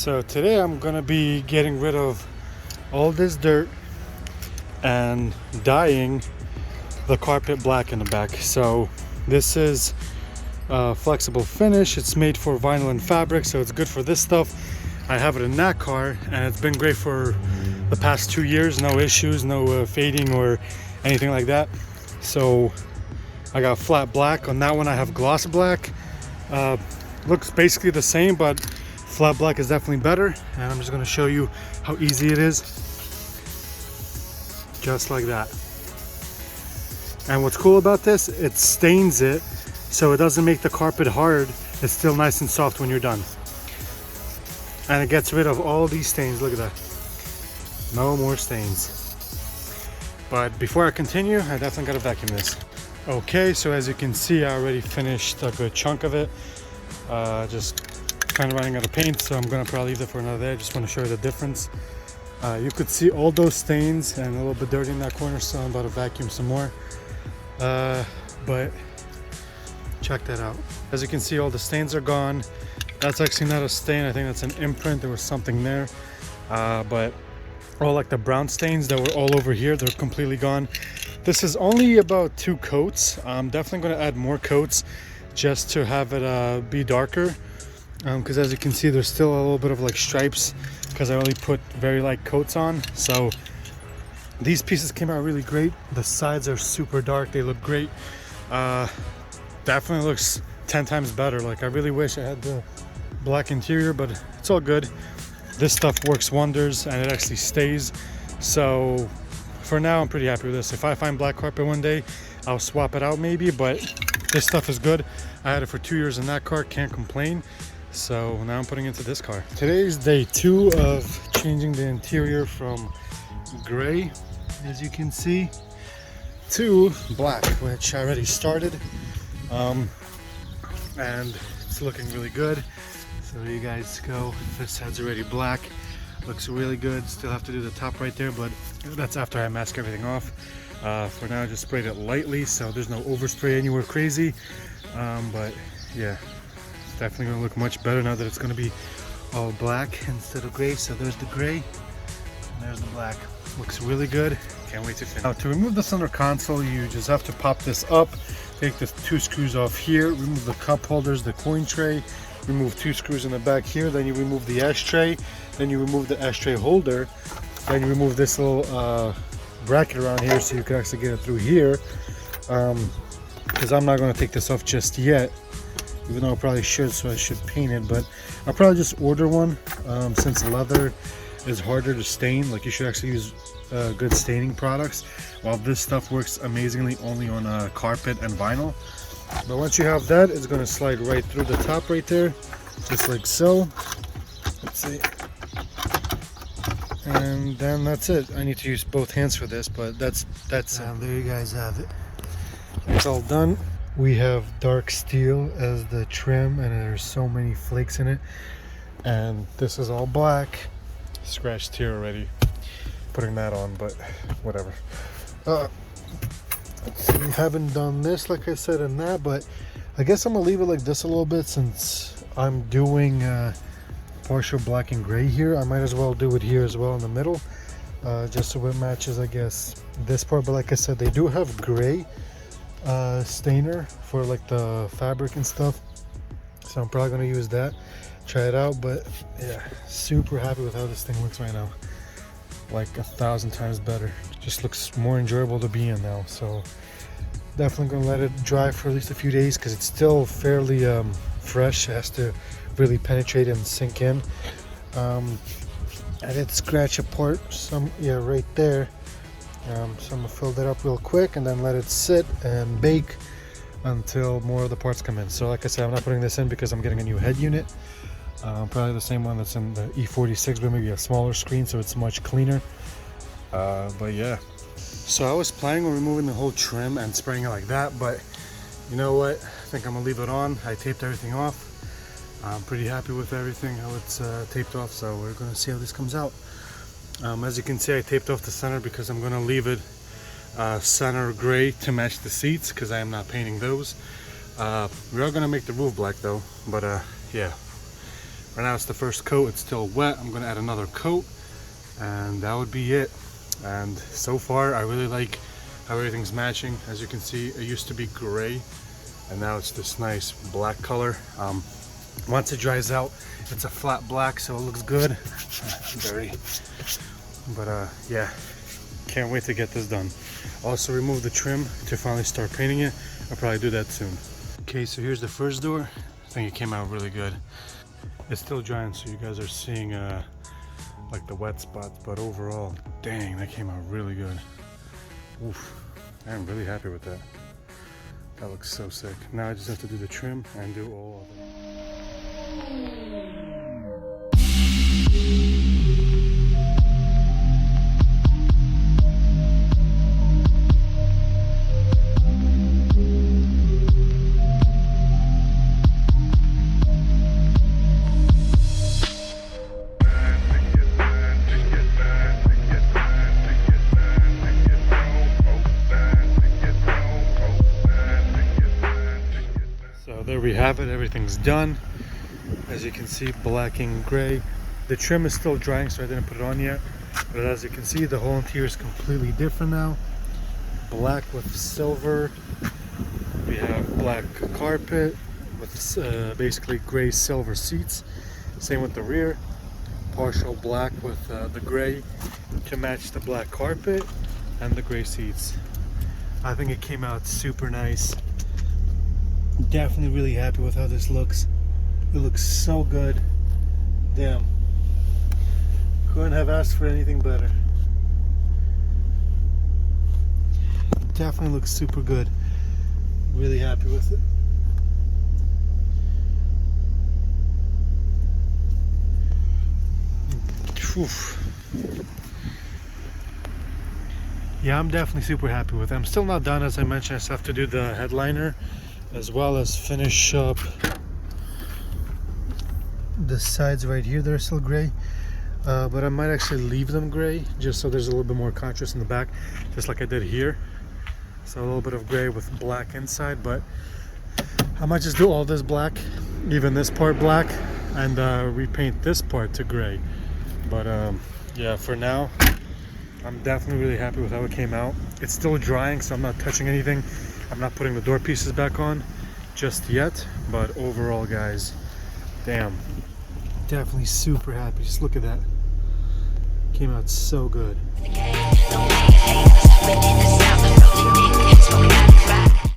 So today I'm gonna be getting rid of all this dirt and dyeing the carpet black in the back. So this is a flexible finish. It's made for vinyl and fabric, so it's good for this stuff. I have it in that car and it's been great for the past 2 years. No issues, no fading or anything like that. So I got flat black. On that one I have gloss black. Looks basically the same, but flat black is definitely better. And I'm just going to show you how easy it is. Just like that. And what's cool about this, it stains it, so it doesn't make the carpet hard. It's still nice and soft when you're done. And it gets rid of all these stains. Look at that. No more stains. But before I continue, I definitely gotta vacuum this. Okay, so as you can see, I already finished a good chunk of it. Just kind of running out of paint, so I'm gonna probably leave it for another day. I just want to show you the difference. You could see all those stains and a little bit dirty in that corner, so I'm about to vacuum some more. But check that out. As you can see, all the stains are gone. That's actually not a stain. I think that's an imprint. There was something there. But all like the brown stains that were all over here, they're completely gone. This is only about 2 coats. I'm definitely going to add more coats just to have it be darker. Because as you can see, there's still a little bit of like stripes because I only put very light coats on. So these pieces came out really great. The sides are super dark. They look great. Definitely looks 10 times better. Like I really wish I had the black interior, but it's all good. This stuff works wonders and it actually stays. So for now, I'm pretty happy with this. If I find black carpet one day, I'll swap it out maybe, but this stuff is good. I had it for 2 years in that car, can't complain. So now I'm putting it into this car. Today is day 2 of changing the interior from gray, as you can see, to black, which I already started. And it's looking really good. So there you guys go. This side's already black. Looks really good. Still have to do the top right there, but that's after I mask everything off. For now, I just sprayed it lightly, so there's no overspray anywhere crazy. But yeah, it's definitely gonna look much better now that it's gonna be all black instead of gray. So there's the gray, and there's the black. Looks really good. Can't wait to finish. Now to remove the center console, you just have to pop this up, take the 2 screws off here, remove the cup holders, the coin tray, remove 2 screws in the back here, then you remove the ashtray, then you remove the ashtray holder, then you remove this little bracket around here so you can actually get it through here. Because I'm not going to take this off just yet, even though I probably should, so I should paint it, but I'll probably just order one since leather is harder to stain. Like you should actually use good staining products, while this stuff works amazingly only on carpet and vinyl. But once you have that, it's going to slide right through the top right there, just like so. Let's see. And then that's it. I need to use both hands for this, but that's it. There you guys have it. It's all done. We have dark steel as the trim, and there's so many flakes in it. And this is all black. Scratched here already putting that on, but whatever. We haven't done this, like I said, in that, but I guess I'm gonna leave it like this a little bit since I'm doing partial black and gray here. I might as well do it here as well in the middle, just so it matches, I guess, this part. But like I said, they do have gray stainer for like the fabric and stuff, so I'm probably gonna use that, try it out. But yeah, super happy with how this thing looks right now. Like 1,000 times better. It just looks more enjoyable to be in now. So definitely gonna let it dry for at least a few days because it's still fairly fresh. It has to really penetrate and sink in. I did scratch a part some, yeah, right there. So I'm gonna fill that up real quick and then let it sit and bake until more of the parts come in. So like I said, I'm not putting this in because I'm getting a new head unit. Probably the same one that's in the E46, but maybe a smaller screen, so it's much cleaner. But yeah. So I was planning on removing the whole trim and spraying it like that, but you know what? I think I'm gonna leave it on. I taped everything off. I'm pretty happy with everything, how it's taped off, so we're gonna see how this comes out. As you can see, I taped off the center because I'm gonna leave it center gray to match the seats because I am not painting those. We are gonna make the roof black though, but yeah. Right now it's the first coat, it's still wet. I'm gonna add another coat and that would be it. And so far I really like how everything's matching. As you can see, it used to be gray and now it's this nice black color. Once it dries out, it's a flat black, so it looks good. Dirty. But yeah, can't wait to get this done. Also remove the trim to finally start painting it. I'll probably do that soon. Okay, so here's the first door. I think it came out really good. It's still drying, so you guys are seeing like the wet spots, but overall, dang, that came out really good. Oof, I'm really happy with that. That looks so sick. Now I just have to do the trim and do all of it. There we have it, everything's done. As you can see, black and gray. The trim is still drying, so I didn't put it on yet. But as you can see, the whole interior is completely different now. Black with silver. We have black carpet with basically gray silver seats. Same with the rear. Partial black with the gray to match the black carpet and the gray seats. I think it came out super nice. Definitely really happy with how this looks. It looks so good. Damn. Couldn't have asked for anything better. Definitely looks super good. Really happy with it. Oof. Yeah, I'm definitely super happy with it. I'm still not done, as I mentioned. I still have to do the headliner, as well as finish up the sides right here. They're still gray, but I might actually leave them gray just so there's a little bit more contrast in the back, just like I did here. So a little bit of gray with black inside, but I might just do all this black, even this part black, and repaint this part to gray. But yeah, for now I'm definitely really happy with how it came out. It's still drying, so I'm not touching anything. I'm not putting the door pieces back on just yet, but overall, guys, damn, definitely super happy. Just look at that. Came out so good.